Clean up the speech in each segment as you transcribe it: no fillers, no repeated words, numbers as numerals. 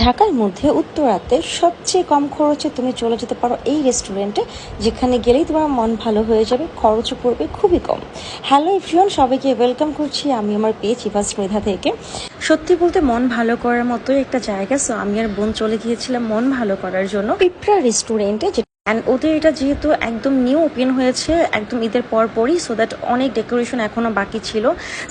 ঢাকার মধ্যে উত্তরাতে সবচেয়ে কম খরচে তুমি চলে যেতে পারো এই রেস্টুরেন্টে, যেখানে গেলেই তোমার মন ভালো হয়ে যাবে, খরচও পড়বে খুবই কম। হ্যালো এভরিওয়ান, সবাইকে ওয়েলকাম করছি আমি আমার পেজ ইভা স্মৃধা থেকে। সত্যি বলতে মন ভালো করার মতোই একটা জায়গা। সো আমি আর বোন চলে গিয়েছিলাম মন ভালো করার জন্য পিঁপড়া রেস্টুরেন্টে। অ্যান্ড ওদের এটা যেহেতু একদম নিউ ওপেন হয়েছে একদম ঈদের পরই, সো দ্যাট অনেক ডেকোরেশন এখনও বাকি ছিল।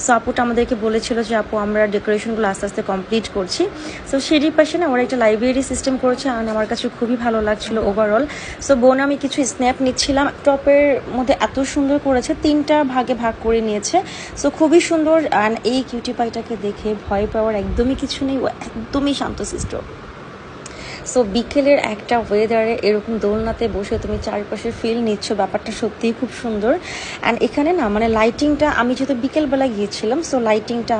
সো আপুটা আমাদেরকে বলেছিল যে আপু আমরা ডেকোরেশনগুলো আস্তে আস্তে কমপ্লিট করছি। সো সিঁড়ির পাশে না ওরা একটা লাইব্রেরি সিস্টেম করেছে, আর আমার কাছে খুবই ভালো লাগছিল ওভারঅল। সো বোন আমি কিছু স্ন্যাপ নিচ্ছিলাম। টপের মধ্যে এত সুন্দর করেছে, 3টা ভাগে ভাগ করে নিয়েছে। সো খুবই সুন্দর। অ্যান্ড এই কিউটি পাইটাকে দেখে ভয় পাওয়ার একদমই কিছু নেই, ও একদমই শান্তশিষ্ট। সো বিকেলের একটা ওয়েদারে এরকম দোলনাতে বসে তুমি চারপাশে ফিল নিচ্ছ, ব্যাপারটা সত্যিই খুব সুন্দর। অ্যান্ড এখানে না মানে লাইটিংটা, আমি যেহেতু বিকেলবেলা গিয়েছিলাম সো লাইটিংটা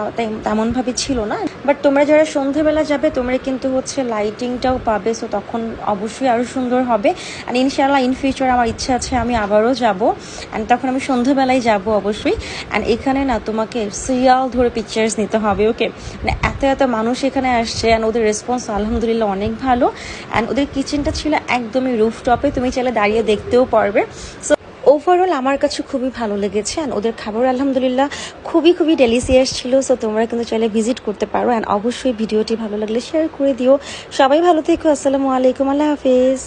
তেমনভাবে ছিল না, বাট তোমরা যারা সন্ধ্যেবেলা যাবে তোমরা কিন্তু হচ্ছে লাইটিংটাও পাবে। সো তখন অবশ্যই আরও সুন্দর হবে। অ্যান্ড ইনশাআল্লাহ ইন ফিউচার আমার ইচ্ছা আছে আমি আবারও যাব, অ্যান্ড তখন আমি সন্ধ্যেবেলায় যাব অবশ্যই। অ্যান্ড এখানে না তোমাকে সিরিয়াল ধরে পিকচার্স নিতে হবে, ওকে? মানে এত মানুষ এখানে আসছে, অ্যান্ড ওদের রেসপন্স আলহামদুলিল্লাহ অনেক ভালো। অ্যান্ড ওদের কিচেনটা ছিল একদমই রুফটপে, তুমি চাইলে দাঁড়িয়ে দেখতেও পারবে। সো ওভারঅল আমার কাছে খুবই ভালো লেগেছে। অ্যান্ড ওদের খাবার আলহামদুলিল্লাহ খুবই ডেলিসিয়াস ছিল। সো তোমরা কিন্তু চাইলে ভিজিট করতে পারো। অ্যান্ড অবশ্যই ভিডিওটি ভালো লাগলে শেয়ার করে দিও। সবাই ভালো থেকো। আসসালামু আলাইকুম, আল্লাহ হাফিজ।